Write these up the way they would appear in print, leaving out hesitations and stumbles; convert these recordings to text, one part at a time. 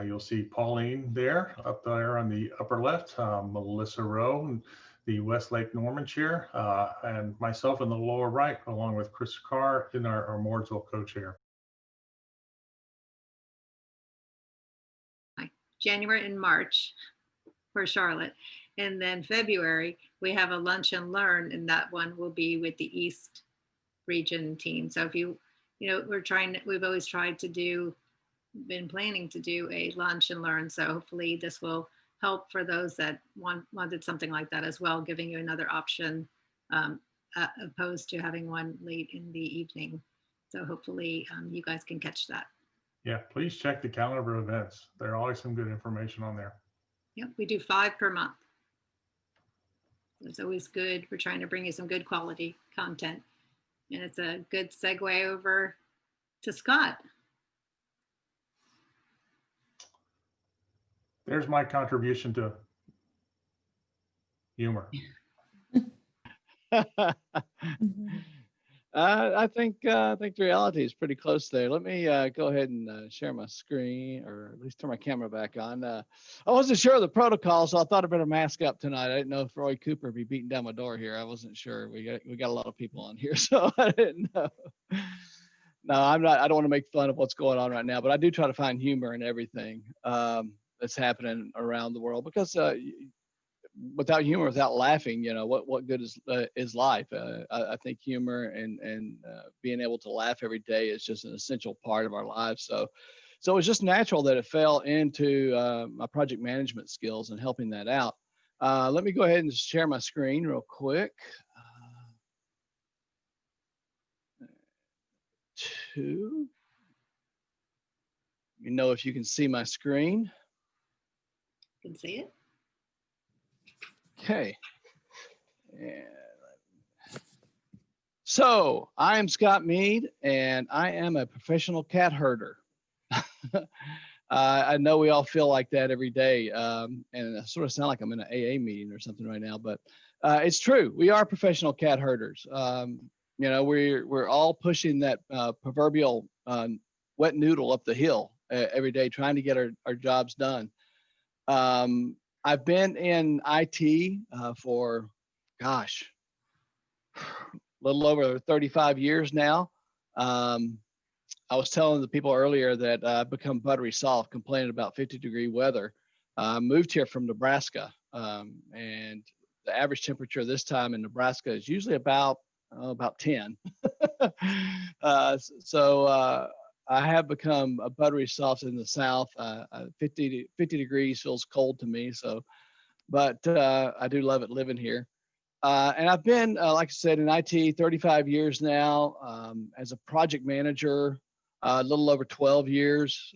You'll see Pauline there, up there on the upper left, Melissa Rowe, and the Westlake Norman chair, and myself in the lower right, along with Chris Carr in our Mooresville co-chair. January and March for Charlotte. And then February, we have a lunch and learn, and that one will be with the East region team. So if we've always been planning to do a lunch and learn. So hopefully this will help for those that wanted something like that as well, giving you another option opposed to having one late in the evening. So hopefully you guys can catch that. Yeah, please check the calendar of events. There are always some good information on there. Yep, we do 5 per month. It's always good. We're trying to bring you some good quality content. And it's a good segue over to Scott. There's my contribution to humor. I think the reality is pretty close there. Let me go ahead and share my screen, or at least turn my camera back on. I wasn't sure of the protocol, so I thought I better mask up tonight. I didn't know if Roy Cooper would be beating down my door here. I wasn't sure. We got a lot of people on here, so I didn't know. No, I'm not. I don't want to make fun of what's going on right now, but I do try to find humor in everything that's happening around the world, because without humor, without laughing, what good is life? I think humor and being able to laugh every day is just an essential part of our lives. So it was just natural that it fell into my project management skills and helping that out. Let me go ahead and share my screen real quick. Let me know if you can see my screen. Can see it. Okay. So I am Scott Meade, and I am a professional cat herder. I know we all feel like that every day, and I sort of sound like I'm in an AA meeting or something right now, but it's true. We are professional cat herders. We're all pushing that proverbial wet noodle up the hill every day, trying to get our jobs done. I've been in IT for, a little over 35 years now. I was telling the people earlier that I've become buttery soft, complaining about 50-degree weather. I moved here from Nebraska, and the average temperature this time in Nebraska is usually about 10. So I have become a buttery soft in the South. 50 degrees feels cold to me. But I do love it living here. And I've been, like I said, in IT 35 years now, as a project manager, a little over 12 years.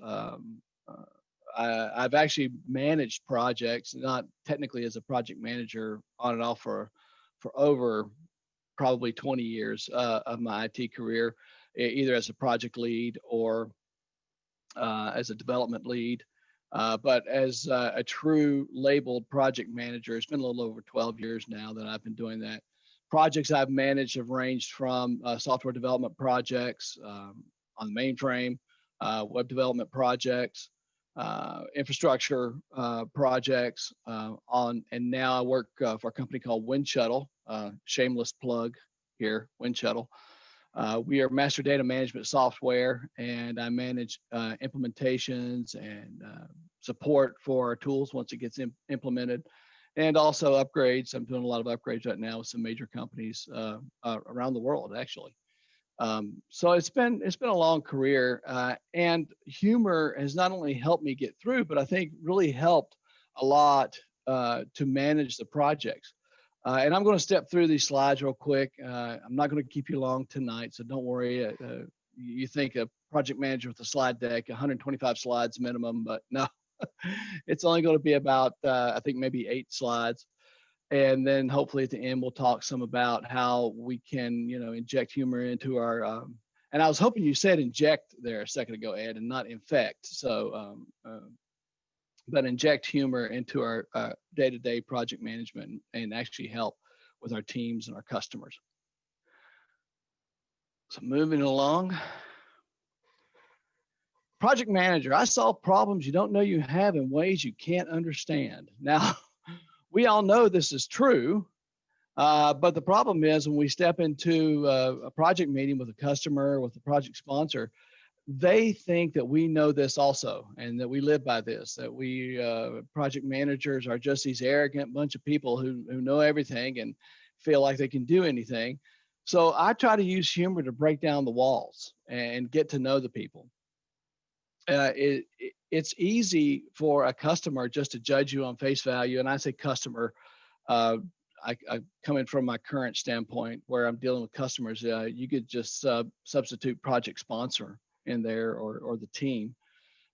I've actually managed projects, not technically as a project manager, on and off for over probably 20 years of my IT career, either as a project lead or as a development lead. But as a true labeled project manager, it's been a little over 12 years now that I've been doing that. Projects I've managed have ranged from software development projects on the mainframe, web development projects, infrastructure projects, and now I work for a company called Wind Shuttle. Shameless plug here, Wind Shuttle. We are master data management software, and I manage implementations and support for our tools once it gets implemented, and also upgrades. I'm doing a lot of upgrades right now with some major companies around the world, actually. So it's been a long career, and humor has not only helped me get through, but I think really helped a lot to manage the projects. And I'm going to step through these slides real quick. I'm not going to keep you long tonight, so don't worry. You think a project manager with a slide deck, 125 slides minimum, but no, it's only going to be about, I think maybe 8 slides. And then hopefully at the end, we'll talk some about how we can, inject humor into our, and I was hoping you said inject there a second ago, Ed, and not infect. So, but inject humor into our day-to-day project management and actually help with our teams and our customers. So moving along. project manager, I solve problems you don't know you have in ways you can't understand. Now, we all know this is true, but the problem is when we step into a project meeting with a customer, with a project sponsor, they think that we know this also, and that we live by this, that we project managers are just these arrogant bunch of people who know everything and feel like they can do anything. So I try to use humor to break down the walls and get to know the people. It's easy for a customer just to judge you on face value. And I say customer, I come in from my current standpoint where I'm dealing with customers. You could just substitute project sponsor in there, or the team.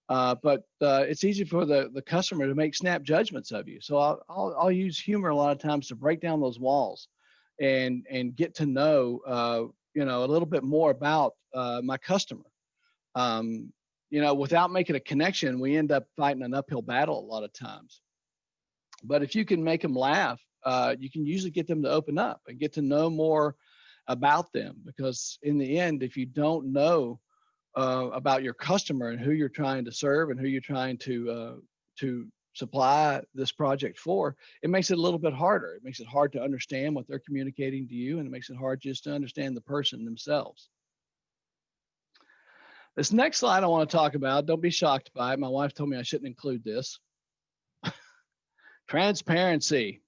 But it's easy for the customer to make snap judgments of you. So I'll use humor a lot of times to break down those walls and get to know a little bit more about my customer. Without making a connection, we end up fighting an uphill battle a lot of times. But if you can make them laugh, you can usually get them to open up and get to know more about them. Because in the end, if you don't know about your customer and who you're trying to serve and who you're trying to supply this project for, it makes it a little bit harder. It makes it hard to understand what they're communicating to you, and it makes it hard just to understand the person themselves. This next slide I want to talk about, don't be shocked by it. My wife told me I shouldn't include this. Transparency.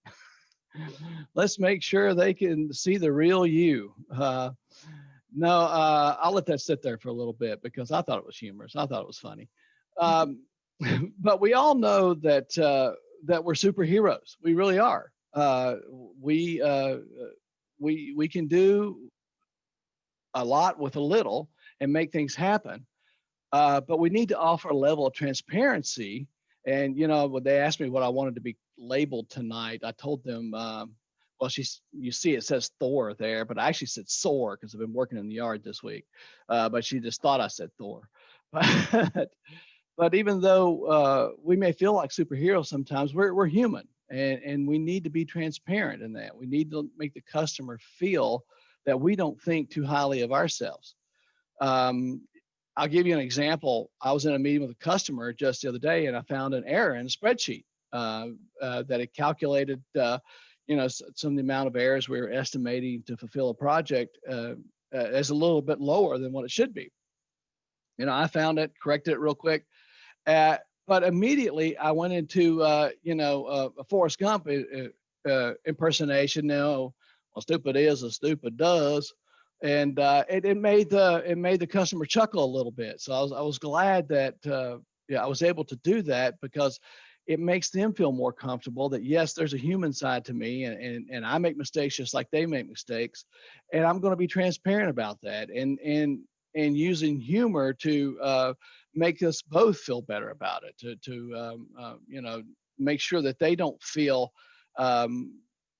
Let's make sure they can see the real you. I'll let that sit there for a little bit because I thought it was humorous. I thought it was funny. But we all know that we're superheroes. We really are. We can do a lot with a little and make things happen. But we need to offer a level of transparency. And, when they asked me what I wanted to be labeled tonight, I told them, you see it says Thor there, but I actually said Soar because I've been working in the yard this week. But she just thought I said Thor. But even though we may feel like superheroes sometimes, we're human, and we need to be transparent in that. We need to make the customer feel that we don't think too highly of ourselves. I'll give you an example. I was in a meeting with a customer just the other day, and I found an error in a spreadsheet that it calculated, some of the amount of errors we were estimating to fulfill a project as a little bit lower than what it should be. I found it, corrected it real quick, but immediately I went into a Forrest Gump impersonation. Stupid is as stupid does. And it made the customer chuckle a little bit. So I was glad that I was able to do that, because it makes them feel more comfortable that, yes, there's a human side to me, and I make mistakes just like they make mistakes, and I'm going to be transparent about that, and using humor to make us both feel better about it, to make sure that they don't feel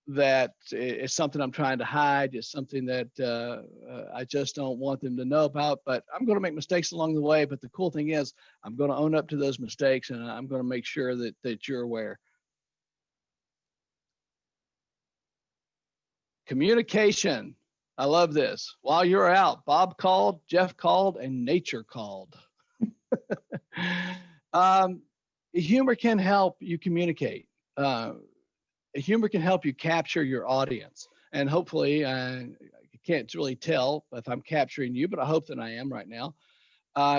that it's something I'm trying to hide. It's something that I just don't want them to know about, but I'm going to make mistakes along the way. But the cool thing is I'm going to own up to those mistakes, and I'm going to make sure that you're aware. Communication. I love this. While you're out, Bob called, Jeff called, and nature called. Humor can help you communicate. Humor can help you capture your audience. And hopefully, I can't really tell if I'm capturing you, but I hope that I am right now.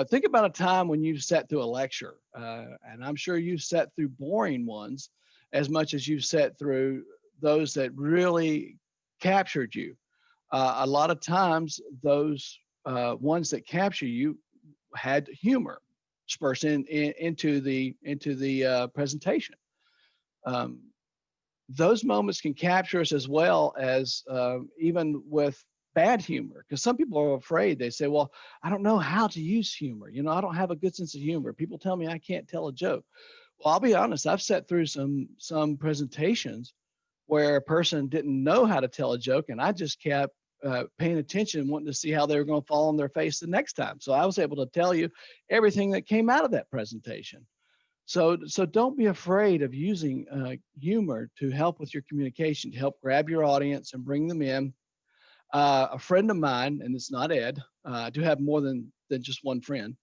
Think about a time when you sat through a lecture, and I'm sure you sat through boring ones as much as you sat through those that really captured you. A lot of times, those ones that capture you had humor dispersed into the presentation. Those moments can capture us as well as even with bad humor, because some people are afraid. They say, well, I don't know how to use humor. I don't have a good sense of humor. People tell me I can't tell a joke. Well, I'll be honest. I've sat through some presentations where a person didn't know how to tell a joke, and I just kept paying attention, wanting to see how they were going to fall on their face the next time. So I was able to tell you everything that came out of that presentation. So don't be afraid of using humor to help with your communication, to help grab your audience and bring them in. A friend of mine, and it's not Ed, I do have more than just one friend,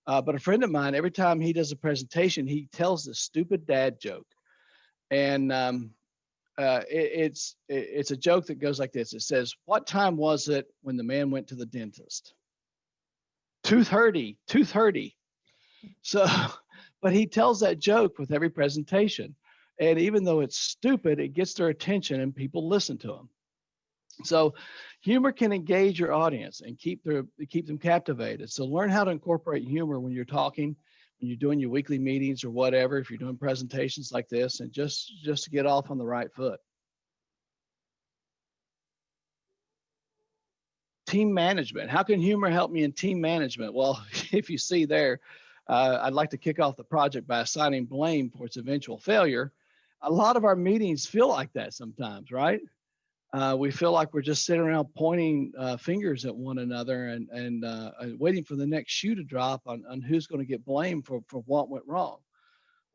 But a friend of mine, every time he does a presentation, he tells this stupid dad joke. And it's a joke that goes like this. It says, "What time was it when the man went to the dentist?" 2:30, 2:30. So, but he tells that joke with every presentation. And even though it's stupid, it gets their attention and people listen to him. So humor can engage your audience and keep them captivated. So learn how to incorporate humor when you're talking, when you're doing your weekly meetings or whatever, if you're doing presentations like this, and just to get off on the right foot. Team management. How can humor help me in team management? Well, if you see there, I'd like to kick off the project by assigning blame for its eventual failure. A lot of our meetings feel like that sometimes, right? We feel like we're just sitting around pointing fingers at one another and waiting for the next shoe to drop on who's going to get blamed for what went wrong.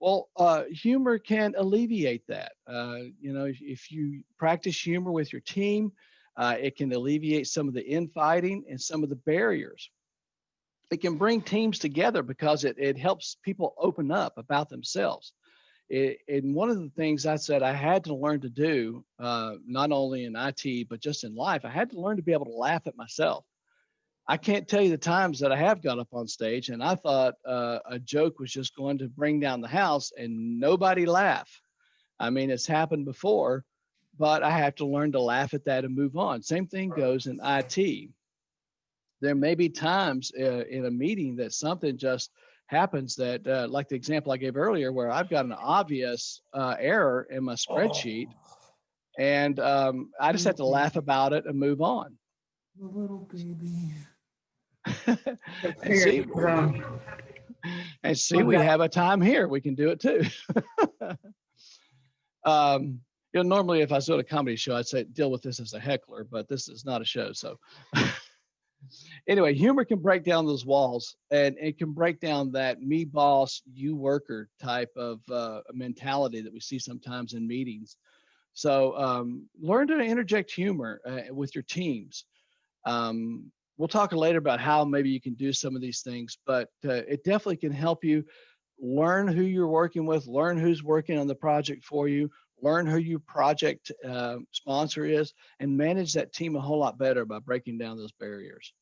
Well, humor can alleviate that. If you practice humor with your team, it can alleviate some of the infighting and some of the barriers. It can bring teams together because it helps people open up about themselves. And one of the things I said I had to learn to do, not only in IT, but just in life, I had to learn to be able to laugh at myself. I can't tell you the times that I have got up on stage and I thought a joke was just going to bring down the house and nobody laughed. I mean, it's happened before, but I have to learn to laugh at that and move on. Same thing goes in IT. There may be times in a meeting that something just happens that, like the example I gave earlier, where I've got an obvious error in my spreadsheet, and I just have to laugh about it and move on. The little baby. and see, we have a time here. We can do it too. Normally if I was at a comedy show, I'd say deal with this as a heckler, but this is not a show. So anyway, humor can break down those walls, and it can break down that me boss, you worker type of mentality that we see sometimes in meetings. So learn to interject humor with your teams. We'll talk later about how maybe you can do some of these things, but it definitely can help you learn who you're working with, learn who's working on the project for you, learn who your project sponsor is, and manage that team a whole lot better by breaking down those barriers.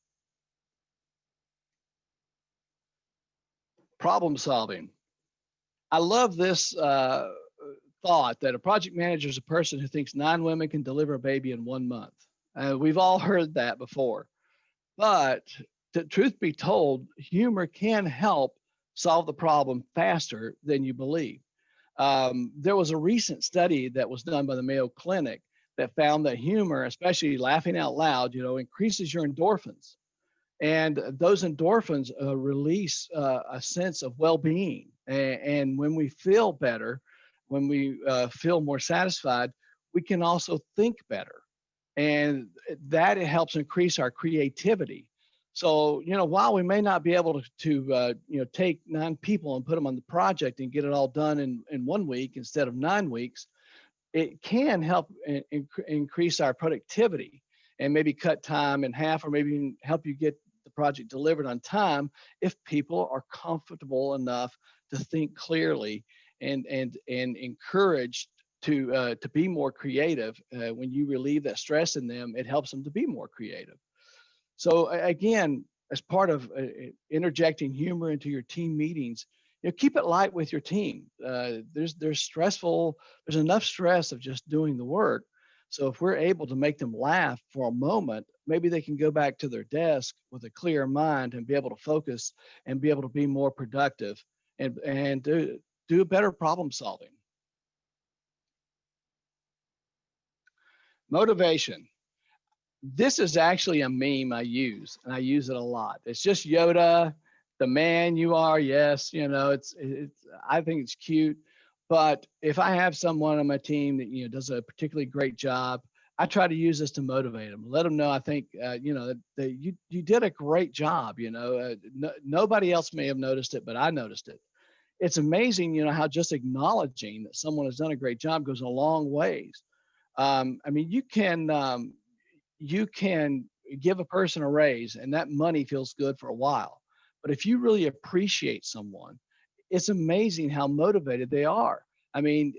Problem solving. I love this thought that a project manager is a person who thinks 9 women can deliver a baby in 1 month. We've all heard that before. But the truth be told, humor can help solve the problem faster than you believe. There was a recent study that was done by the Mayo Clinic that found that humor, especially laughing out loud, increases your endorphins. And those endorphins release a sense of well-being. And when we feel better, when we feel more satisfied, we can also think better. And that helps increase our creativity. So, while we may not be able to take 9 people and put them on the project and get it all done in 1 week instead of 9 weeks, it can help increase our productivity and maybe cut time in half, or maybe even help you get the project delivered on time if people are comfortable enough to think clearly and encouraged to be more creative. When you relieve that stress in them, it helps them to be more creative. So again, as part of interjecting humor into your team meetings, keep it light with your team. There's enough stress of just doing the work. So if we're able to make them laugh for a moment, maybe they can go back to their desk with a clear mind and be able to focus and be able to be more productive and do better problem solving. Motivation. This is actually a meme I use, and I use it a lot. It's just Yoda, the man you are. Yes, it's I think it's cute. But if I have someone on my team that does a particularly great job, I try to use this to motivate them. Let them know I think that you did a great job. Nobody else may have noticed it, but I noticed it. It's amazing, how just acknowledging that someone has done a great job goes a long ways. You can give a person a raise and that money feels good for a while. But if you really appreciate someone, it's amazing how motivated they are. I mean,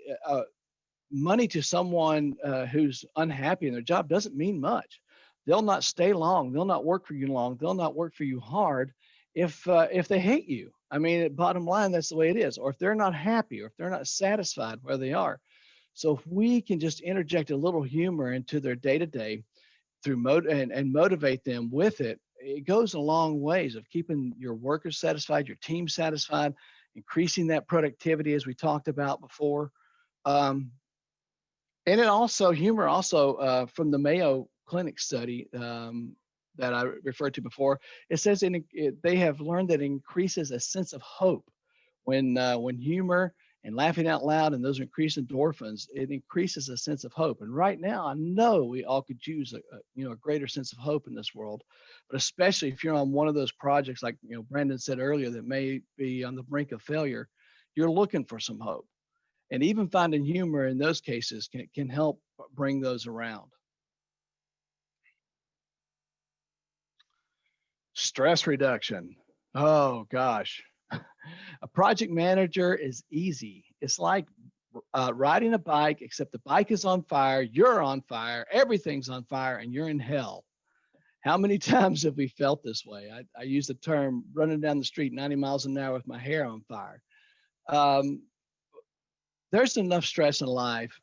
money to someone who's unhappy in their job doesn't mean much. They'll not stay long. They'll not work for you long. They'll not work for you hard if they hate you. I mean, bottom line, that's the way it is. Or if they're not happy, or if they're not satisfied where they are. So if we can just interject a little humor into their day-to-day through and motivate them with it, it goes a long ways of keeping your workers satisfied, your team satisfied, increasing that productivity as we talked about before. And it also, humor also from the Mayo Clinic study that I referred to before, it says they have learned that it increases a sense of hope when humor and laughing out loud and those increased endorphins, it increases a sense of hope. And right now, I know we all could use a greater sense of hope in this world, but especially if you're on one of those projects, like Brandon said earlier, that may be on the brink of failure, you're looking for some hope. And even finding humor in those cases can help bring those around. Stress reduction. Oh gosh. A project manager is easy. It's like riding a bike, except the bike is on fire, you're on fire, everything's on fire, and you're in hell. How many times have we felt this way? I use the term running down the street 90 miles an hour with my hair on fire. There's enough stress in life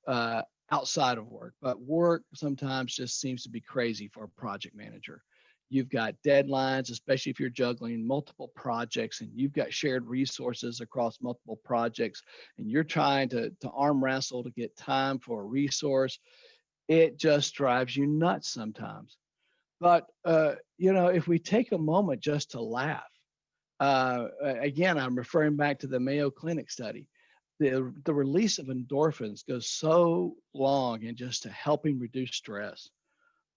outside of work, but work sometimes just seems to be crazy for a project manager. You've got deadlines, especially if you're juggling multiple projects and you've got shared resources across multiple projects and you're trying to arm wrestle to get time for a resource. It just drives you nuts sometimes. But, if we take a moment just to laugh, again, I'm referring back to the Mayo Clinic study. The release of endorphins goes so long in just helping reduce stress.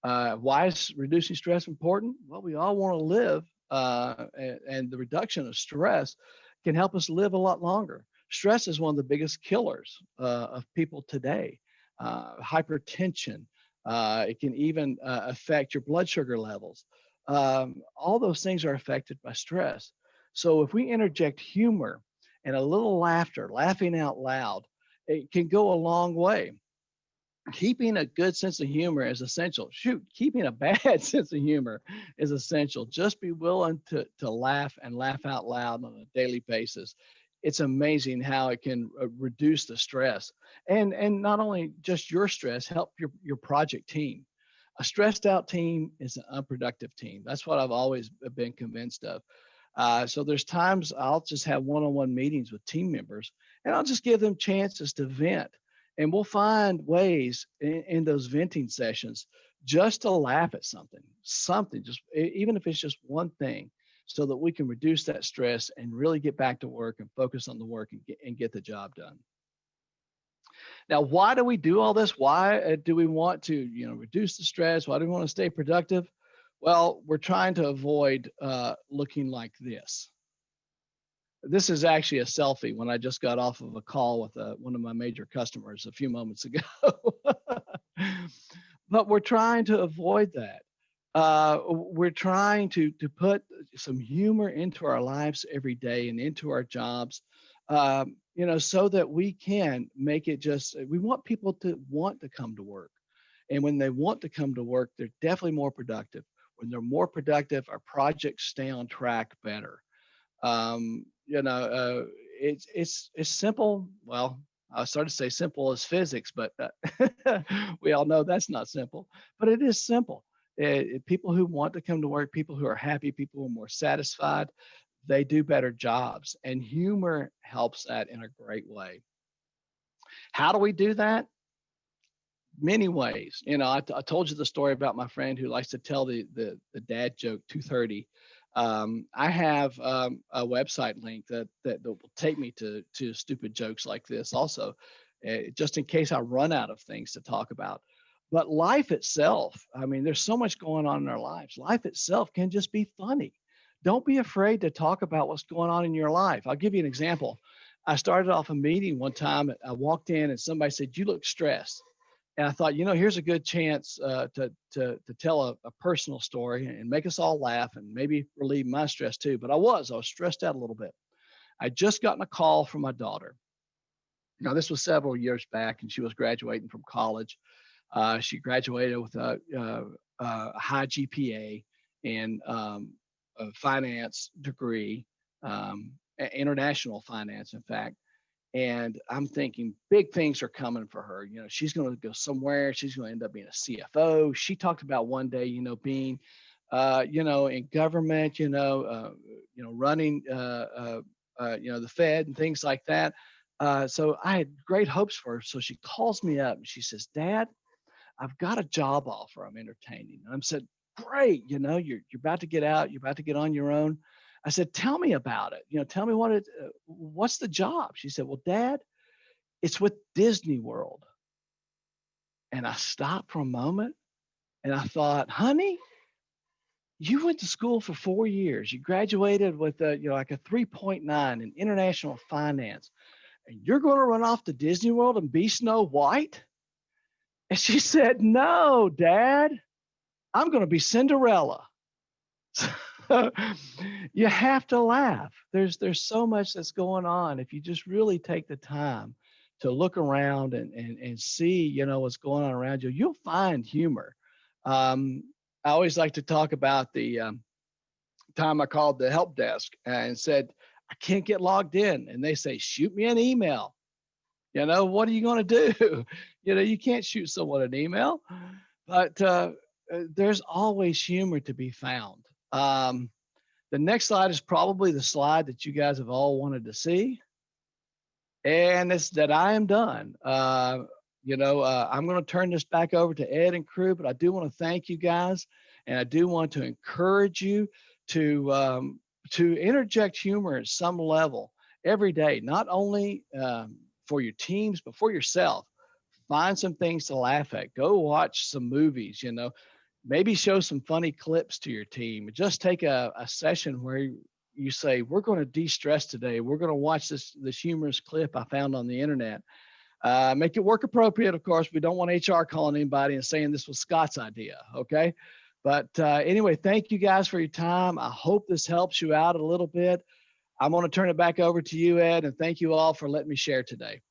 Why is reducing stress important? Well, we all want to live, and the reduction of stress can help us live a lot longer. Stress is one of the biggest killers of people today. Hypertension. It can even affect your blood sugar levels. All those things are affected by stress. So if we interject humor and a little laughter, laughing out loud, it can go a long way. Keeping a good sense of humor is essential. Shoot, keeping a bad sense of humor is essential. Just be willing to laugh and laugh out loud on a daily basis. It's amazing how it can reduce the stress. And not only just your stress, help your project team. A stressed out team is an unproductive team. That's what I've always been convinced of. So there's times I'll just have one-on-one meetings with team members, and I'll just give them chances to vent. And we'll find ways in those venting sessions just to laugh at something, just even if it's just one thing, so that we can reduce that stress and really get back to work and focus on the work and get the job done. Now, why do we do all this? Why do we want to, reduce the stress? Why do we want to stay productive? Well, we're trying to avoid looking like this. This is actually a selfie when I just got off of a call with one of my major customers a few moments ago. But we're trying to avoid that. We're trying to put some humor into our lives every day and into our jobs, so that we can make it we want people to want to come to work. And when they want to come to work, they're definitely more productive. When they're more productive, our projects stay on track better. It's simple. Well, I started to say simple as physics, but we all know that's not simple, but it is simple. People who want to come to work, people who are happy, people who are more satisfied, they do better jobs, and humor helps that in a great way. How do we do that? Many ways. I told you the story about my friend who likes to tell the dad joke 2:30. I have a website link that will take me to stupid jokes like this also, just in case I run out of things to talk about. But life itself, there's so much going on in our lives. Life itself can just be funny. Don't be afraid to talk about what's going on in your life. I'll give you an example. I started off a meeting one time. I walked in and somebody said, "You look stressed." And I thought, here's a good chance to tell a personal story and make us all laugh and maybe relieve my stress too. But I was stressed out a little bit. I just gotten a call from my daughter. Now, this was several years back, and she was graduating from college. She graduated with a high GPA and a finance degree, international finance, in fact. And I'm thinking big things are coming for her. She's going to go somewhere. She's going to end up being a CFO. She talked about one day, being, in government, running, the Fed and things like that. So I had great hopes for her. So she calls me up and she says, "Dad, I've got a job offer I'm entertaining." And I said, "Great, you're about to get out. You're about to get on your own." I said, "Tell me about it. Tell me what's the job?" She said, "Well, Dad, it's with Disney World." And I stopped for a moment and I thought, "Honey, you went to school for 4 years. You graduated with like a 3.9 in international finance, and you're going to run off to Disney World and be Snow White?" And she said, "No, Dad, I'm going to be Cinderella." You have to laugh. There's so much that's going on. If you just really take the time to look around and see, what's going on around you, you'll find humor. I always like to talk about the time I called the help desk and said, "I can't get logged in." And they say, "Shoot me an email." What are you going to do? You can't shoot someone an email, but there's always humor to be found. The next slide is probably the slide that you guys have all wanted to see. And it's that I am done. I'm going to turn this back over to Ed and crew, but I do want to thank you guys. And I do want to encourage you to interject humor at some level every day, not only for your teams, but for yourself. Find some things to laugh at. Go watch some movies, maybe show some funny clips to your team. Just take a session where you say, "We're going to de-stress today. We're going to watch this humorous clip I found on the internet." Make it work appropriate, of course. We don't want HR calling anybody and saying this was Scott's idea, okay? But anyway, thank you guys for your time. I hope this helps you out a little bit. I'm going to turn it back over to you, Ed, and thank you all for letting me share today.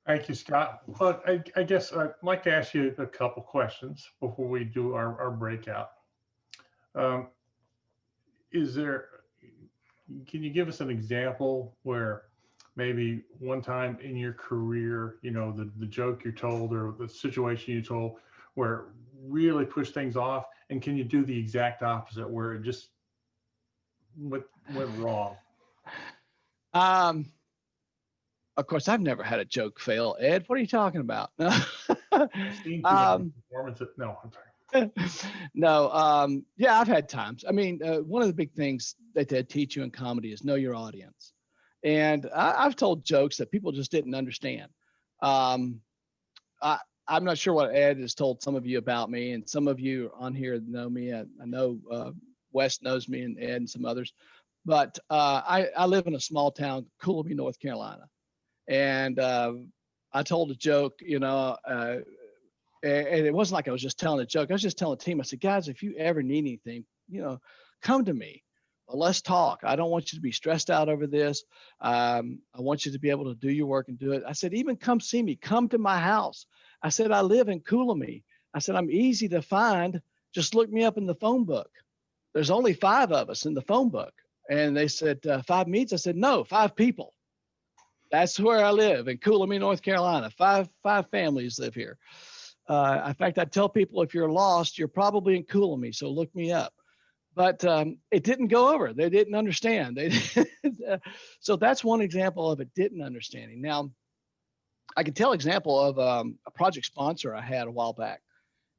Thank you, Scott. Well, I guess I'd like to ask you a couple questions before we do our breakout. Can you give us an example where maybe one time in your career, the joke you told or the situation you told where really pushed things off, and can you do the exact opposite where it just went wrong? Of course, I've never had a joke fail. Ed, what are you talking about? I've seen performances. No, I'm sorry. No, yeah, I've had times. I mean, one of the big things that they teach you in comedy is know your audience. And I've told jokes that people just didn't understand. I'm not sure what Ed has told some of you about me, and some of you on here know me. I know Wes knows me, and Ed and some others. But I live in a small town, Coolamy, North Carolina. And I told a joke, and it wasn't like I was just telling a joke. I was just telling the team, I said, "Guys, if you ever need anything, come to me. Let's talk. I don't want you to be stressed out over this. I want you to be able to do your work and do it." I said, "Even come see me. Come to my house." I said, "I live in Coolamy." I said, "I'm easy to find. Just look me up in the phone book. There's only 5 of us in the phone book." And they said, 5 meets? I said, "No, 5 people. That's where I live, in Coolamy, North Carolina. Five families live here. In fact, I tell people, if you're lost, you're probably in Coolamy, so look me up." But it didn't go over. They didn't understand. So that's one example of it didn't understanding. Now, I can tell example of a project sponsor I had a while back,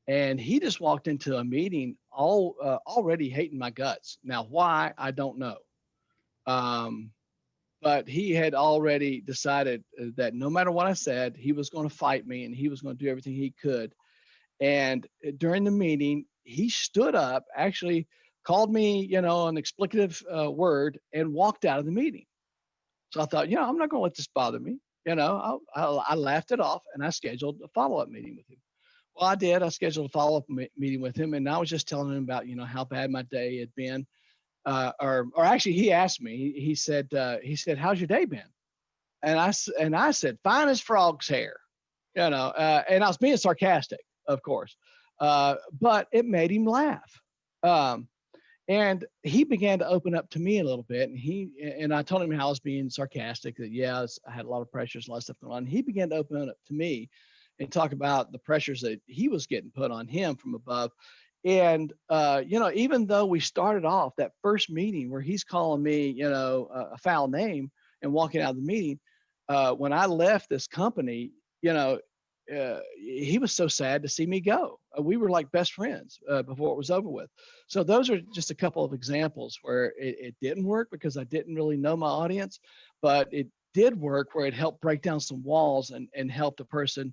and he just walked into a meeting already hating my guts. Now, why, I don't know. But he had already decided that no matter what I said, he was going to fight me and he was going to do everything he could. And during the meeting, he stood up, actually called me, an explicative word, and walked out of the meeting. So I thought, I'm not going to let this bother me. I laughed it off and I scheduled a follow-up meeting with him. Well, I did. I scheduled a follow-up meeting with him, and I was just telling him about, how bad my day had been. Or actually, he asked me. He said, "How's your day been?" And I said, "Fine as frog's hair," and I was being sarcastic, of course, but it made him laugh. And he began to open up to me a little bit, and I told him how I was being sarcastic. That I had a lot of pressures, a lot of stuff going on. And he began to open up to me and talk about the pressures that he was getting put on him from above. And even though we started off that first meeting where he's calling me, a foul name and walking out of the meeting, when I left this company, he was so sad to see me go. We were like best friends before it was over with. So those are just a couple of examples where it didn't work because I didn't really know my audience, but it did work where it helped break down some walls and helped a person,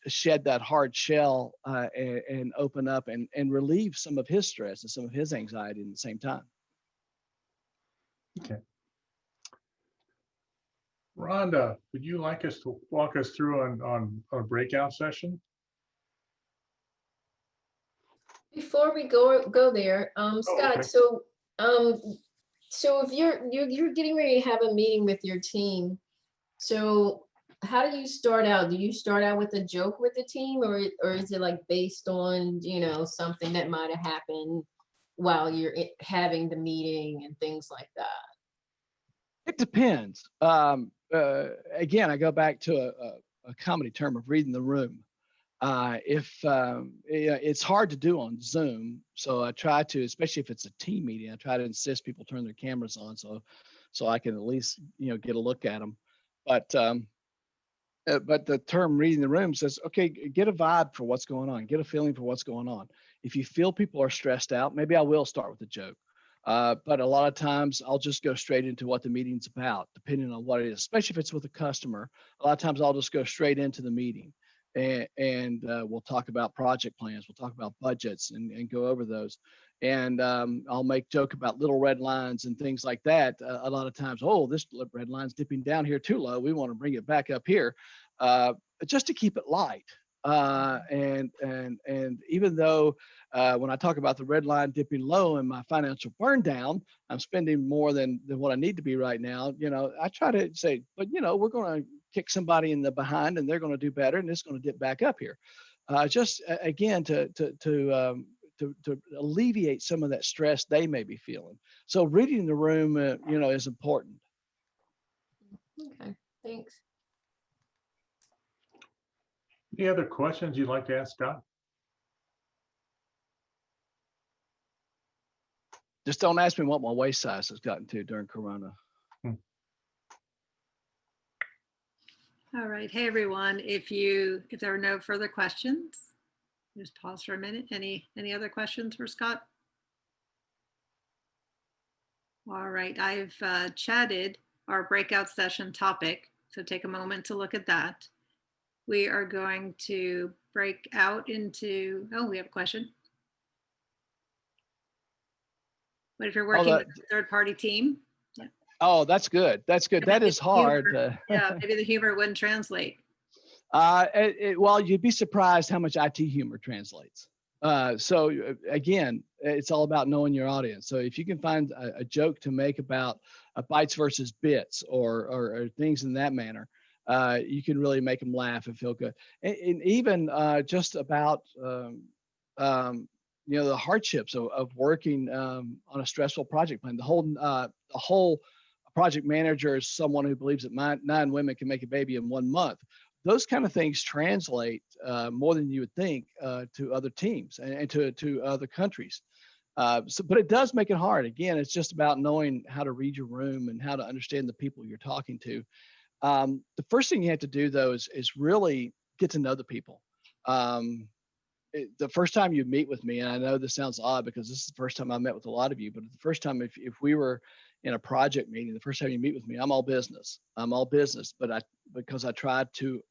shed that hard shell and open up and relieve some of his stress and some of his anxiety at the same time. Okay. Rhonda, would you like us to walk us through on a breakout session? Before we go there, Scott, okay. so if you're getting ready to have a meeting with your team, so how do you start out? Do you start out with a joke with the team, or is it like based on, something that might have happened while you're having the meeting and things like that? It depends. Again, I go back to a comedy term of reading the room. It's hard to do on Zoom, so I try to, especially if it's a team meeting, I try to insist people turn their cameras on so I can at least get a look at them. But the term reading the room says, okay, get a vibe for what's going on, get a feeling for what's going on. If you feel people are stressed out, maybe I will start with a joke. But a lot of times I'll just go straight into what the meeting's about, depending on what it is, especially if it's with a customer. A lot of times I'll just go straight into the meeting and we'll talk about project plans. We'll talk about budgets and go over those. And I'll make joke about little red lines and things like that. A lot of times, this red line's dipping down here too low. We want to bring it back up here just to keep it light. And even though when I talk about the red line dipping low and my financial burn down, I'm spending more than what I need to be right now. I try to say, but we're going to kick somebody in the behind and they're going to do better and it's going to dip back up here. Just again to alleviate some of that stress they may be feeling. So reading the room, is important. Okay, thanks. Any other questions you'd like to ask Scott? Just don't ask me what my waist size has gotten to during Corona. All right. Hey, everyone. If there are no further questions, just pause for a minute. Any other questions for Scott? All right. I've chatted our breakout session topic, so take a moment to look at that. We are going to break out into, we have a question. But if you're working with a third-party team. Yeah. Oh, that's good. That's good. That is hard. Yeah, maybe the humor wouldn't translate. Well, you'd be surprised how much IT humor translates. So again, it's all about knowing your audience. So if you can find a joke to make about bytes versus bits or things in that manner, you can really make them laugh and feel good. And even just about the hardships of working on a stressful project plan. The whole project manager is someone who believes that 9 women can make a baby in 1 month. Those kind of things translate more than you would think to other teams and to other countries. But it does make it hard. Again, it's just about knowing how to read your room and how to understand the people you're talking to. The first thing you have to do, though, is really get to know the people. The first time you meet with me, and I know this sounds odd because this is the first time I met with a lot of you, but the first time, if we were in a project meeting, the first time you meet with me, I'm all business, but because I tried to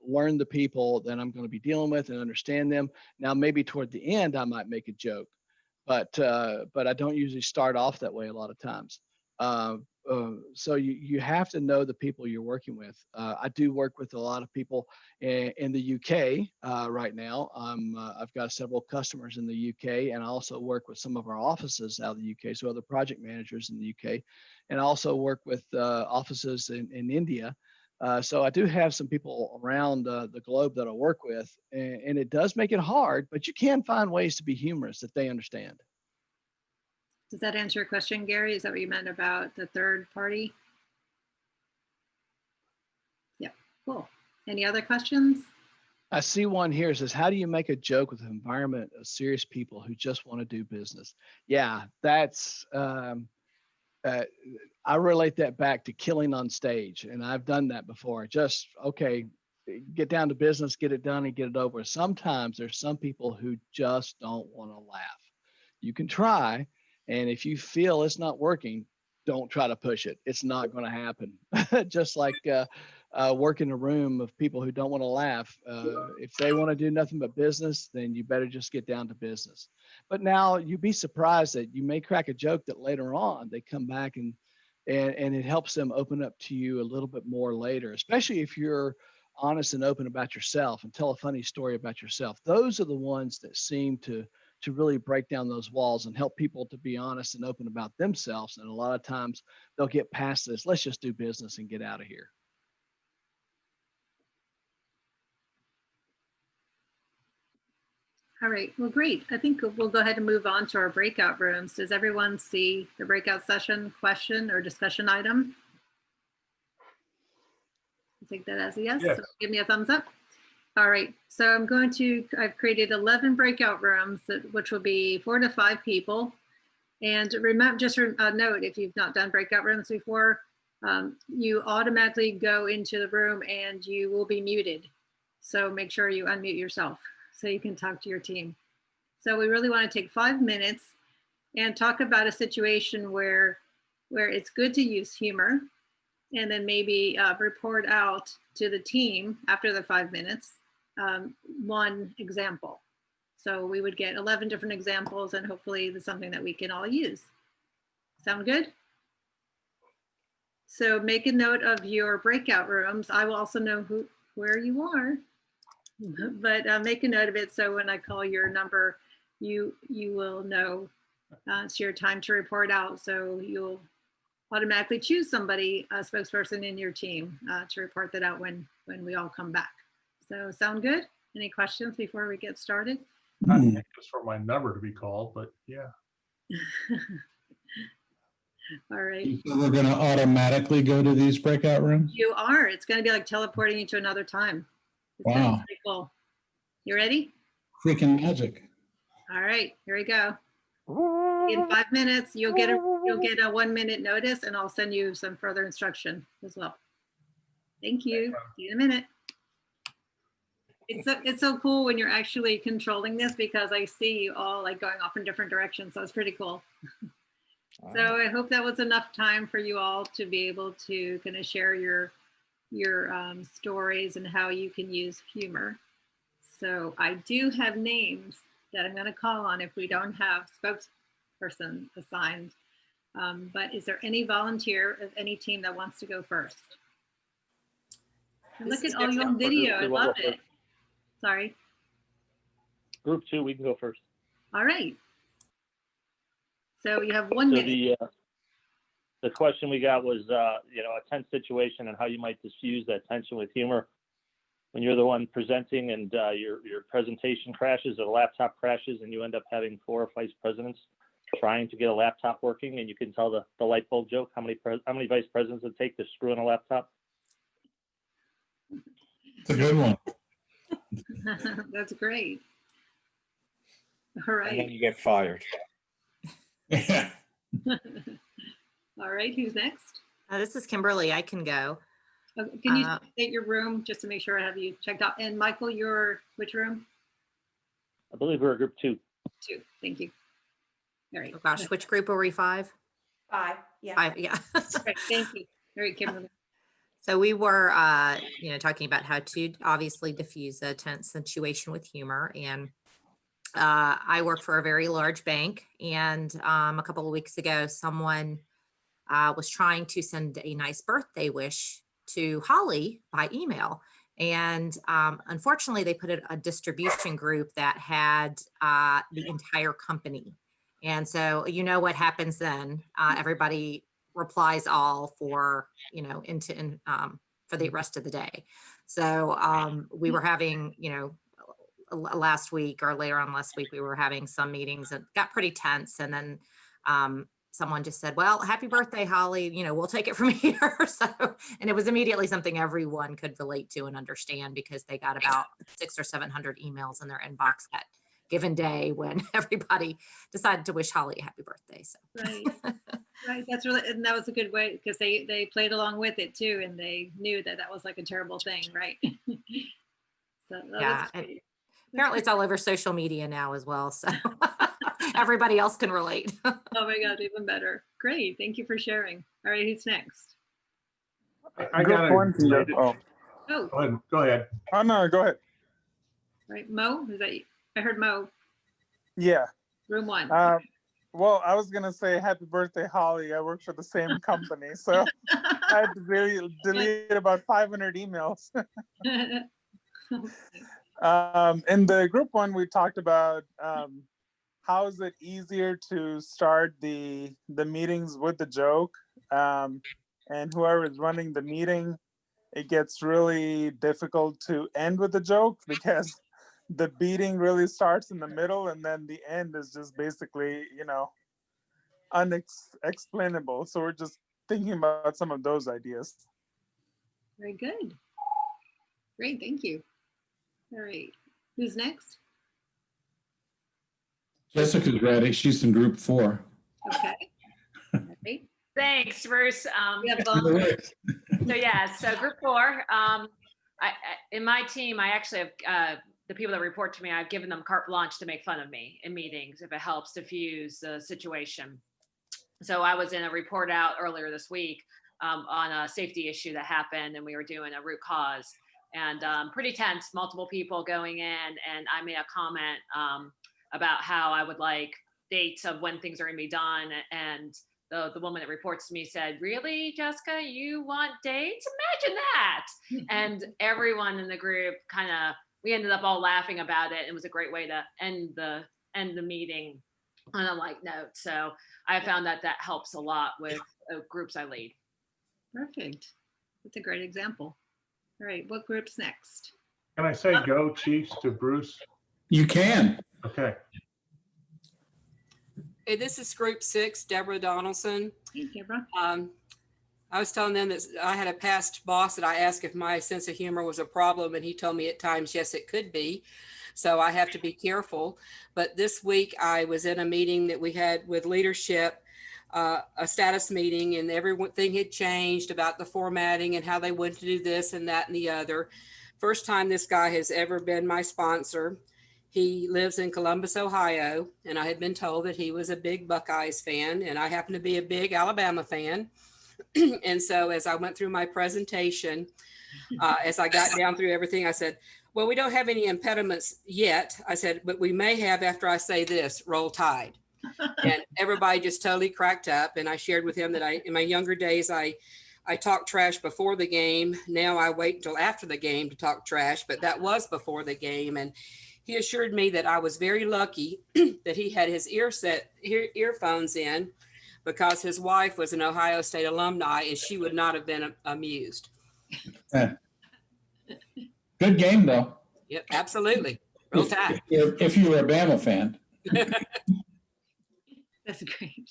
learn the people that I'm going to be dealing with and understand them. Now, maybe toward the end, I might make a joke, but I don't usually start off that way a lot of times. so you have to know the people you're working with. I do work with a lot of people in the UK right now. I've got several customers in the UK, and I also work with some of our offices out of the UK, so other project managers in the UK, and I also work with offices in India. So I do have some people around the globe that I work with, and it does make it hard, but you can find ways to be humorous that they understand. Does that answer your question, Gary? Is that what you meant about the third party? Yeah, cool. Any other questions? I see one here. It says, how do you make a joke with an environment of serious people who just want to do business? Yeah, that's, I relate that back to killing on stage. And I've done that before. Just, okay, get down to business, get it done and get it over. Sometimes there's some people who just don't want to laugh. You can try. And if you feel it's not working, don't try to push it. It's not going to happen. Just like work in a room of people who don't want to laugh. If they want to do nothing but business, then you better just get down to business. But now you'd be surprised that you may crack a joke that later on they come back and it helps them open up to you a little bit more later, especially if you're honest and open about yourself and tell a funny story about yourself. Those are the ones that seem to really break down those walls and help people to be honest and open about themselves. And a lot of times they'll get past this. Let's just do business and get out of here. All right, well, great. I think we'll go ahead and move on to our breakout rooms. Does everyone see the breakout session question or discussion item? I take that as a yes. Yes. So give me a thumbs up. All right, so I've created 11 breakout rooms, which will be 4 to 5 people. And remember, just a note, if you've not done breakout rooms before, you automatically go into the room and you will be muted. So make sure you unmute yourself so you can talk to your team. So we really want to take 5 minutes and talk about a situation where it's good to use humor, and then maybe report out to the team after the 5 minutes, one example. So we would get 11 different examples, and hopefully there's something that we can all use. Sound good? So make a note of your breakout rooms. I will also know where you are, but make a note of it so when I call your number, you will know it's your time to report out. So you'll automatically choose somebody, a spokesperson in your team, to report that out when we all come back. So sound good? Any questions before we get started? Not anxious for my number to be called, but yeah. All right. So we're going to automatically go to these breakout rooms? You are. It's going to be like teleporting you to another time. It's gonna be Wow. pretty cool. You ready? Freaking magic. All right, here we go. In 5 minutes, you'll get a 1 minute notice, and I'll send you some further instruction as well. Thank you. See you in a minute. It's so cool when you're actually controlling this, because I see you all like going off in different directions. So it's pretty cool. So I hope that was enough time for you all to be able to kind of share your stories and how you can use humor. So I do have names that I'm going to call on if we don't have spokesperson assigned. But is there any volunteer of any team that wants to go first? Look at all you on video. I love it. Sorry. Group 2, we can go first. All right. So you have 1 minute. The question we got was, a tense situation and how you might diffuse that tension with humor when you're the one presenting and your presentation crashes or the laptop crashes and you end up having 4 vice presidents trying to get a laptop working, and you can tell the light bulb joke. How many vice presidents it take to screw in a laptop? It's a good one. That's great. All right. And then you get fired. Yeah. All right, who's next? This is Kimberly. I can go. Okay, can you state your room just to make sure I have you checked out? And Michael, you're which room? I believe we're group 2. 2. Thank you. All right. Oh gosh, which group were we? 5? 5. Yeah. 5. Yeah. Great, thank you. All right, Kimberly. So we were, talking about how to obviously diffuse a tense situation with humor. And I work for a very large bank. And a couple of weeks ago, someone was trying to send a nice birthday wish to Holly by email. And unfortunately, they put a distribution group that had the entire company. And so you know what happens then. Everybody replies all for, for the rest of the day. So we were having, last week or later on last week, we were having some meetings that got pretty tense. And then someone just said, well, happy birthday, Holly, we'll take it from here. So, and it was immediately something everyone could relate to and understand, because they got about 600 or 700 emails in their inbox that given day when everybody decided to wish Holly a happy birthday. So Right. That's really, and that was a good way, because they played along with it too, and they knew that was like a terrible thing, right? So yeah, apparently it's all over social media now as well, so everybody else can relate. Oh my God, even better. Great, thank you for sharing. All right, who's next? I got a. Oh, Go ahead. Oh, no, go ahead. Right, Mo, is that you? I heard Mo, Yeah. room one. Well, I was going to say happy birthday, Holly. I work for the same company. So I had to really delete about 500 emails. In the group one, we talked about how is it easier to start the meetings with the joke, and whoever is running the meeting, it gets really difficult to end with the joke, because the beating really starts in the middle, and then the end is just basically, unexplainable. So we're just thinking about some of those ideas. Very good. Great, thank you. All right, who's next? Jessica's ready. She's in group 4. Okay. All right. Thanks, Bruce. We have volunteers. So group 4. In my team, I actually have the people that report to me. I've given them carte blanche to make fun of me in meetings if it helps diffuse the situation. So I was in a report out earlier this week on a safety issue that happened, and we were doing a root cause, and pretty tense. Multiple people going in, and I made a comment about how I would like dates of when things are going to be done, and the woman that reports to me said, "Really, Jessica, you want dates? Imagine that!" And everyone in the group we ended up all laughing about it. It was a great way to end the meeting on a light note. So I found that helps a lot with groups I lead. Perfect. That's a great example. All right, what group's next? Can I say go Chiefs to Bruce? You can. Okay. Hey, this is Group 6, Deborah Donaldson. Hey, Deborah. I was telling them that I had a past boss that I asked if my sense of humor was a problem, and he told me at times, yes, it could be. So I have to be careful. But this week I was in a meeting that we had with leadership, a status meeting, and everything had changed about the formatting and how they wanted to do this and that and the other. First time this guy has ever been my sponsor. He lives in Columbus, Ohio, and I had been told that he was a big Buckeyes fan, and I happen to be a big Alabama fan. And so as I went through my presentation, as I got down through everything, I said, well, we don't have any impediments yet. I said, but we may have after I say this, roll tide. And everybody just totally cracked up. And I shared with him that in my younger days, I talked trash before the game. Now I wait until after the game to talk trash, but that was before the game. And he assured me that I was very lucky that he had his earphones in, because his wife was an Ohio State alumni and she would not have been amused. Good game, though. Yep, absolutely. Roll Tide. If you were a Bama fan. That's great.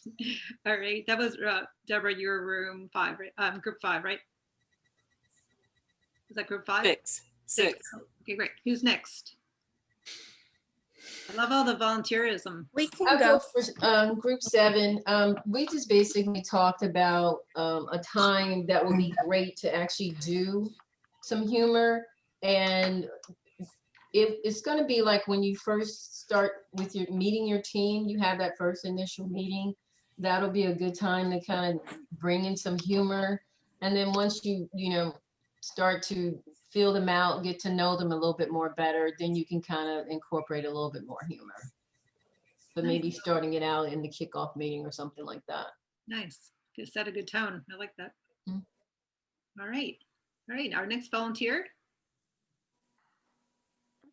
All right, that was Deborah, your room 5, right? Group 5, right? Is that group 5? 6. Okay, great. Who's next? I love all the volunteerism. We can I'll go. go for group 7. We just basically talked about a time that would be great to actually do some humor. And it's going to be like when you first start with your meeting your team, you have that first initial meeting. That'll be a good time to kind of bring in some humor. And then once you start to feel them out, get to know them a little bit more better, then you can kind of incorporate a little bit more humor. But maybe starting it out in the kickoff meeting or something like that. Nice. Just set a good tone. I like that. Mm. All right. All right. Our next volunteer.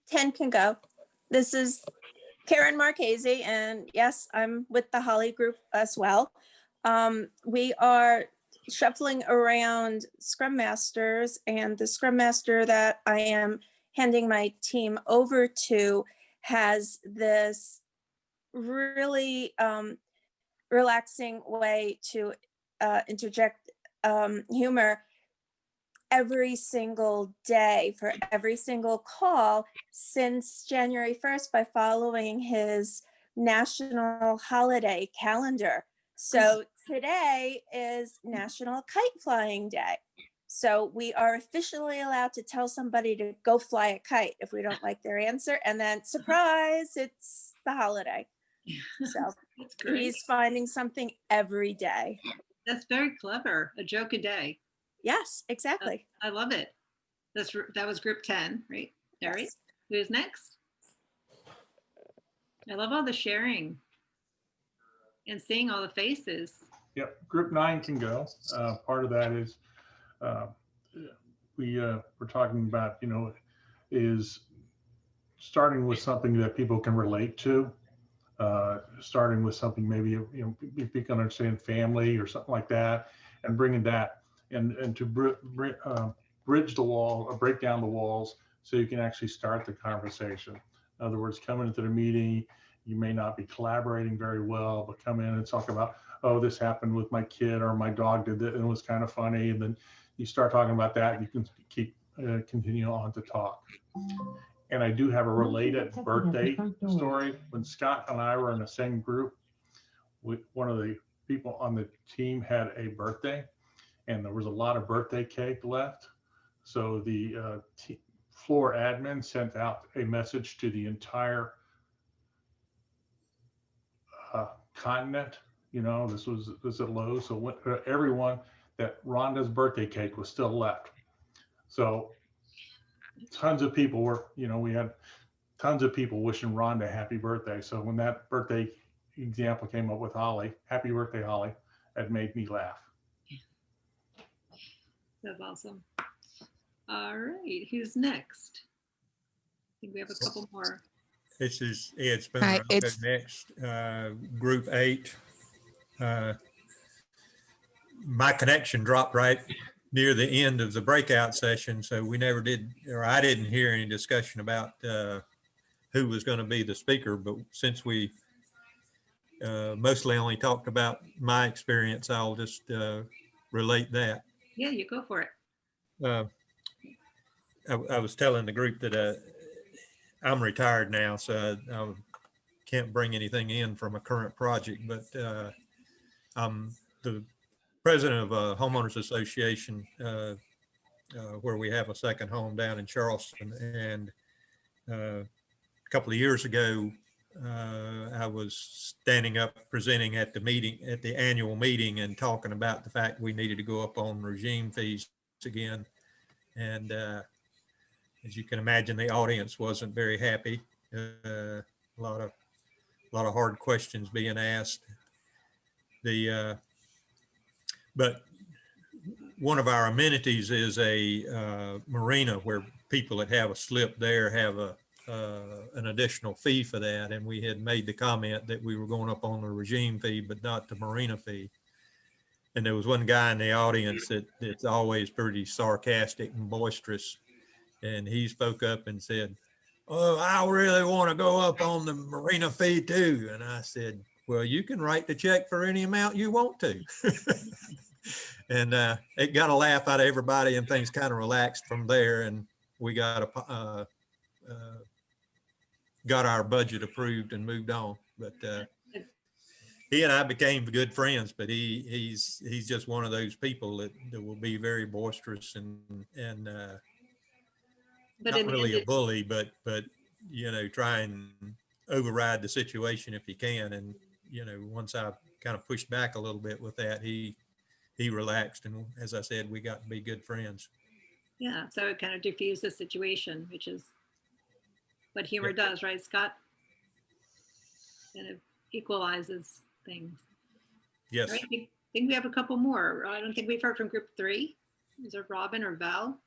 10 can go. This is Karen Marchese, and yes, I'm with the Holly group as well. We are shuffling around Scrum Masters, and the Scrum Master that I am handing my team over to has this really relaxing way to interject humor every single day for every single call since January 1st by following his national holiday calendar. So today is National Kite Flying Day. So we are officially allowed to tell somebody to go fly a kite if we don't like their answer. And then surprise, it's the holiday. So That's great. he's finding something every day. That's very clever. A joke a day. Yes, exactly. I love it. That was group 10, right? All right. Yes. Who's next? I love all the sharing and seeing all the faces. Yep, group 9 can go. Part of that is we're talking about, is starting with something that people can relate to. Starting with something maybe, if you can understand family or something like that, and bringing that and to bridge the wall or break down the walls so you can actually start the conversation. In other words, coming into the meeting, you may not be collaborating very well, but come in and talk about, oh, this happened with my kid or my dog did it and it was kind of funny. And then you start talking about that, you can continue on to talk. And I do have a related birthday story. When Scott and I were in the same group, one of the people on the team had a birthday and there was a lot of birthday cake left. So the floor admin sent out a message to the entire continent. This was at Lowe's. So everyone that Rhonda's birthday cake was still left. So tons of people were, we had tons of people wishing Rhonda happy birthday. So when that birthday example came up with Holly, happy birthday, Holly, that made me laugh. That's awesome. All right, who's next? I think we have a couple more. This is Ed Spooner. Hi, I'll go it's next. Group 8. My connection dropped right near the end of the breakout session, so we never did, or I didn't hear any discussion about who was going to be the speaker. But since we mostly only talked about my experience, I'll just relate that. Yeah, you go for it. I was telling the group that I'm retired now, so I can't bring anything in from a current project, but I'm the president of a homeowners association where we have a second home down in Charleston. And a couple of years ago, I was standing up presenting at the annual meeting and talking about the fact we needed to go up on regime fees again. And as you can imagine, the audience wasn't very happy. A lot of hard questions being asked. But one of our amenities is a marina where people that have a slip there have an additional fee for that. And we had made the comment that we were going up on the regime fee, but not the marina fee. And there was one guy in the audience that's always pretty sarcastic and boisterous. And he spoke up and said, "Oh, I really want to go up on the marina fee too." And I said, "Well, you can write the check for any amount you want to." And it got a laugh out of everybody, and things kind of relaxed from there. And we got our budget approved and moved on. But he and I became good friends. But he's just one of those people that will be very boisterous and not really a bully, but try and override the situation if he can. And once I kind of pushed back a little bit with that, he relaxed, and as I said, we got to be good friends. Yeah, so it kind of diffused the situation, which is what humor does, right, Scott? Kind of equalizes things. Yes. All right, think we have a couple more. I don't think we've heard from group 3. Is it Robin or Val?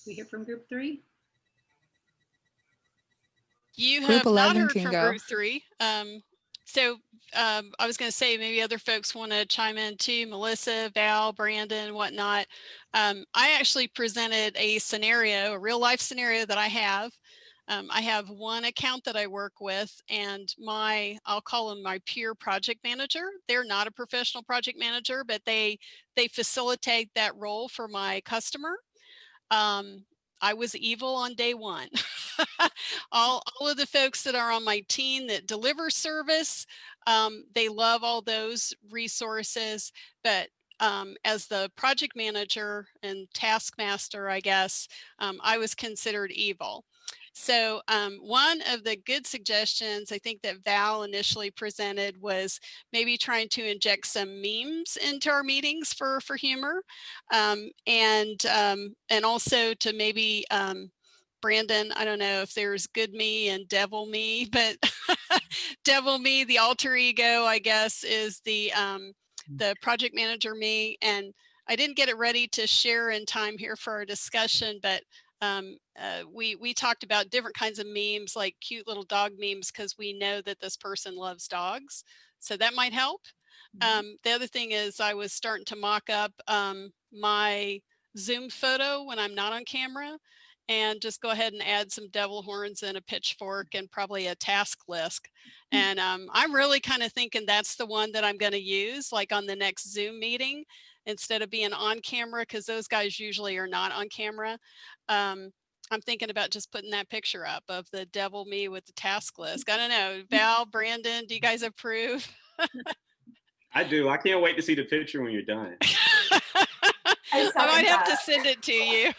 We hear from group 3? You Group have not 11 heard can from go. group 3. I was going to say maybe other folks want to chime in too, Melissa, Val, Brandon, whatnot. I actually presented a scenario, a real life scenario that I have. I have one account that I work with, and I'll call them my peer project manager. They're not a professional project manager, but they facilitate that role for my customer. I was evil on day one. all of the folks that are on my team that deliver service, they love all those resources, but as the project manager and taskmaster, I guess, I was considered evil. So one of the good suggestions I think that Val initially presented was maybe trying to inject some memes into our meetings for humor, and also to maybe Brandon, I don't know if there's good me and devil me, but devil me, the alter ego, I guess, is the project manager me. And I didn't get it ready to share in time here for our discussion, but we talked about different kinds of memes, like cute little dog memes, because we know that this person loves dogs. So that might help. The other thing is I was starting to mock up my Zoom photo when I'm not on camera, and just go ahead and add some devil horns and a pitchfork and probably a task list. And I'm really kind of thinking that's the one that I'm going to use, like on the next Zoom meeting, instead of being on camera, because those guys usually are not on camera. I'm thinking about just putting that picture up of the devil me with the task list. I don't know, Val, Brandon, do you guys approve? I do. I can't wait to see the picture when you're done. I might have to send it to you.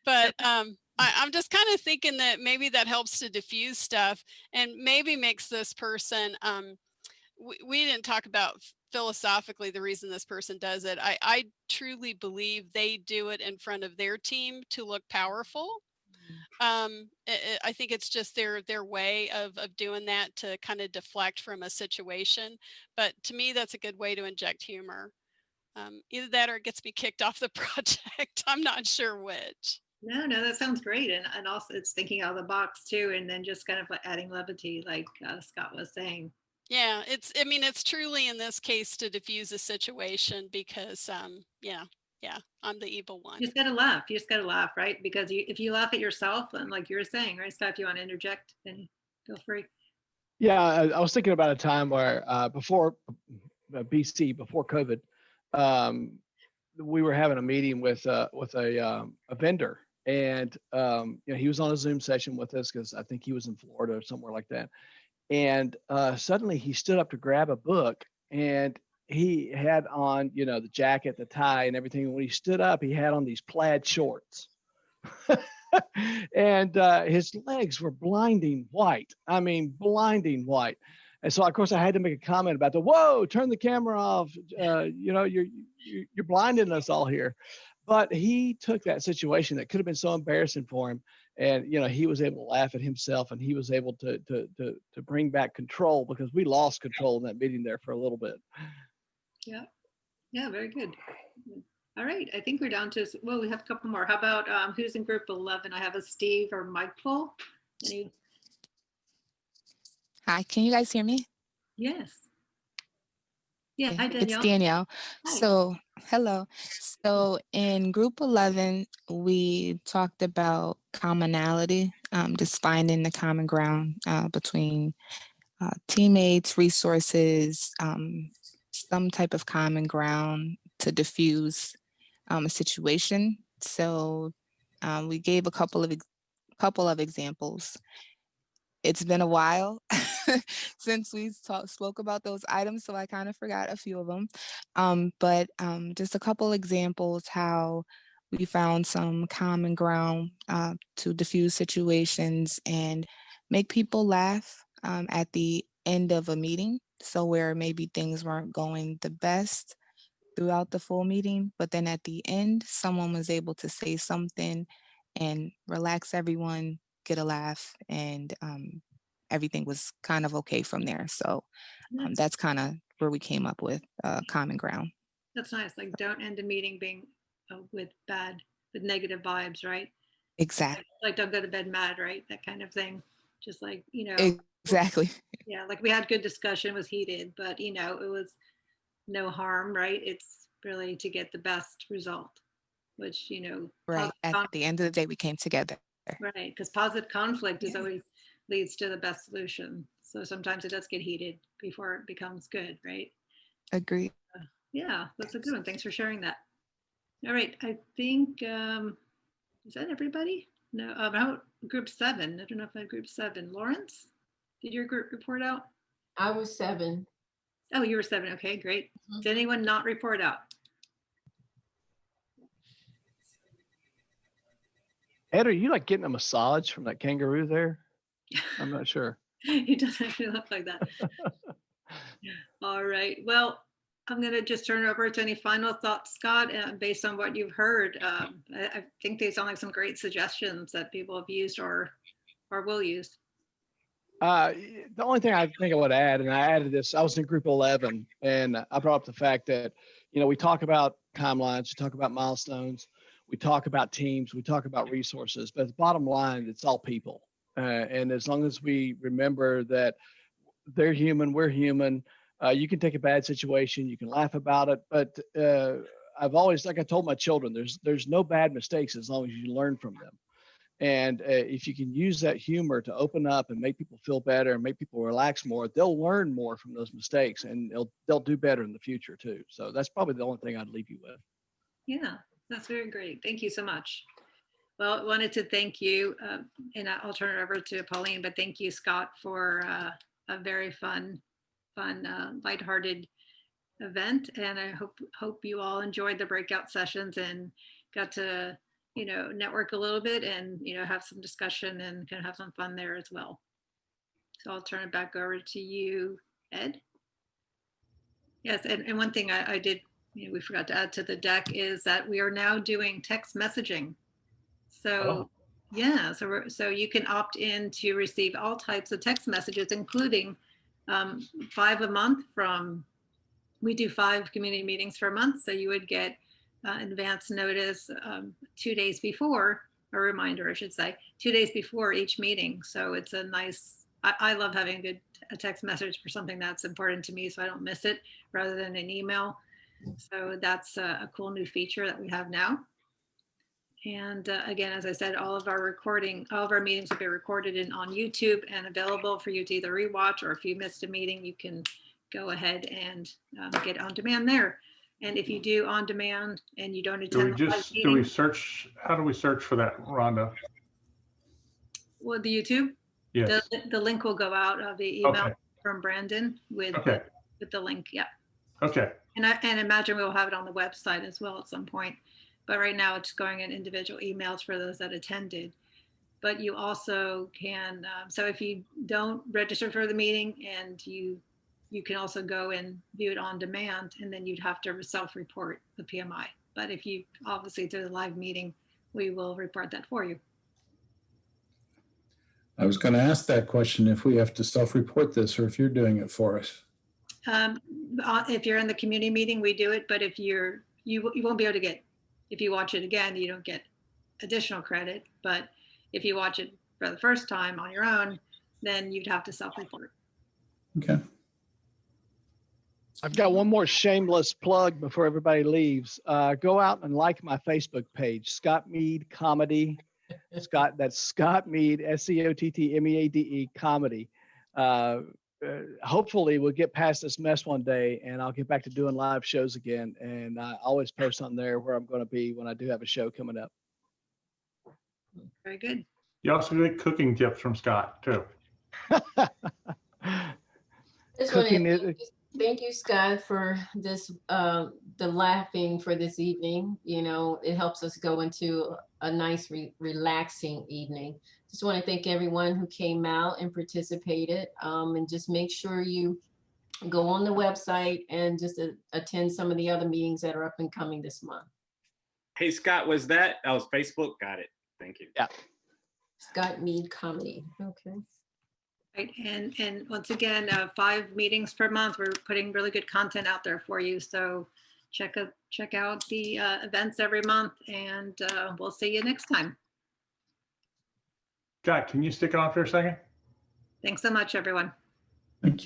But I'm just kind of thinking that maybe that helps to diffuse stuff and maybe makes this person, we didn't talk about philosophically the reason this person does it. I truly believe they do it in front of their team to look powerful. I think it's just their way of doing that to kind of deflect from a situation. But to me, that's a good way to inject humor. Either that or it gets me kicked off the project. I'm not sure which. No, that sounds great. And also it's thinking out of the box too, and then just kind of like adding levity, like Scott was saying. Yeah, it's truly in this case to diffuse a situation because, yeah, I'm the evil one. You just gotta laugh. You just gotta laugh, right? Because if you laugh at yourself, and like you were saying, right, Scott, if you want to interject, then feel free. Yeah, I was thinking about a time where before BC, before COVID, we were having a meeting with a vendor, and he was on a Zoom session with us because I think he was in Florida or somewhere like that. And suddenly he stood up to grab a book, and he had on, the jacket, the tie, and everything. And when he stood up, he had on these plaid shorts. And his legs were blinding white. I mean, blinding white. And so, of course, I had to make a comment about whoa, turn the camera off. You're blinding us all here. But he took that situation that could have been so embarrassing for him, and he was able to laugh at himself, and he was able to bring back control, because we lost control in that meeting there for a little bit. Yeah, very good. All right, I think we're down to, well, we have a couple more. How about who's in group 11? I have a Steve or Michael. Hi, can you guys hear me? Yes. Yeah, Okay, hi Danielle. It's Danielle. Hi. So, hello. So in group 11, we talked about commonality, just finding the common ground between teammates, resources, some type of common ground to diffuse a situation. So we gave a couple of examples. It's been a while since we spoke about those items, so I kind of forgot a few of them. But just a couple examples how we found some common ground to diffuse situations and make people laugh at the end of a meeting. So where maybe things weren't going the best throughout the full meeting, but then at the end, someone was able to say something and relax everyone, get a laugh, and everything was kind of okay from there. So that's kind of where we came up with common ground. That's nice. Like, don't end a meeting being with negative vibes, right? Exactly. Like, don't go to bed mad, right? That kind of thing. Just like, you know. Exactly. Yeah, like we had good discussion, it was heated, but you know, it was no harm, right? It's really to get the best result, which, you know. Right. At the end of the day, we came together. Right, because positive conflict is always leads to the best solution. So sometimes it does get heated before it becomes good, right? Agreed. Yeah, that's a good one. Thanks for sharing that. All right, I think, is that everybody? No, about group 7. I don't know if I had group 7. Lawrence, did your group report out? I was 7. Oh, you were 7. Okay, great. Did anyone not report out? Ed, are you like getting a massage from that kangaroo there? I'm not sure. He doesn't actually look like that. All right. Well, I'm going to just turn it over to any final thoughts, Scott, based on what you've heard. I think they sound like some great suggestions that people have used or will use. The only thing I think I would add, and I added this, I was in group 11, and I brought up the fact that, you know, we talk about timelines, we talk about milestones, we talk about teams, we talk about resources, but the bottom line, it's all people. And as long as we remember that they're human, we're human, you can take a bad situation, you can laugh about it, but I've always, like I told my children, there's no bad mistakes as long as you learn from them. And if you can use that humor to open up and make people feel better and make people relax more, they'll learn more from those mistakes, and they'll do better in the future too. So that's probably the only thing I'd leave you with. Yeah, that's very great. Thank you so much. Well, I wanted to thank you, and I'll turn it over to Pauline, but thank you, Scott, for a very fun, lighthearted event. And I hope you all enjoyed the breakout sessions and got to, you know, network a little bit and, you know, have some discussion and kind of have some fun there as well. So I'll turn it back over to you, Ed. Yes, and one thing I did, you know, we forgot to add to the deck is that we are now doing text messaging. So yeah, so you can opt in to receive all types of text messages, including 5 a month we do 5 community meetings per month. So you would get advance notice 2 days before, a reminder, I should say, 2 days before each meeting. So it's a nice, I love having a text message for something that's important to me so I don't miss it rather than an email. So that's a cool new feature that we have now. And again, as I said, all of our meetings will be recorded and on YouTube and available for you to either rewatch, or if you missed a meeting, you can go ahead and get on demand there. And if you do on demand and you don't attend the live meeting, how do we search for that, Rhonda? Well, the YouTube, Yes. the link will go out of the email from Brandon with the link. Yeah. Okay. And I imagine we'll have it on the website as well at some point. But right now it's going in individual emails for those that attended. But you also can, so if you don't register for the meeting, and you can also go and view it on demand, and then you'd have to self-report the PMI. But if you obviously do the live meeting, we will report that for you. I was going to ask that question, if we have to self-report this or if you're doing it for us. If you're in the community meeting, we do it. But if you won't be able to get, if you watch it again, you don't get additional credit. But if you watch it for the first time on your own, then you'd have to self-report. Okay. I've got one more shameless plug before everybody leaves. Go out and like my Facebook page, Scott Meade Comedy. Scott, that's Scott Meade, SCOTTMEADE Comedy. Hopefully we'll get past this mess one day, and I'll get back to doing live shows again. And I always post on there where I'm going to be when I do have a show coming up. Very good. You also get cooking tips from Scott too. Thank you, Scott, for this, the laughing for this evening. You know, it helps us go into a nice, relaxing evening. Just want to thank everyone who came out and participated, and just make sure you go on the website and just attend some of the other meetings that are up and coming this month. Hey, Scott, that was Facebook? Got it. Thank you. Yeah. Scott Meade Comedy. Okay. Right, and once again, 5 meetings per month. We're putting really good content out there for you. So check out the events every month, and we'll see you next time. Jack, can you stick on for a second? Thanks so much, everyone. Thank you.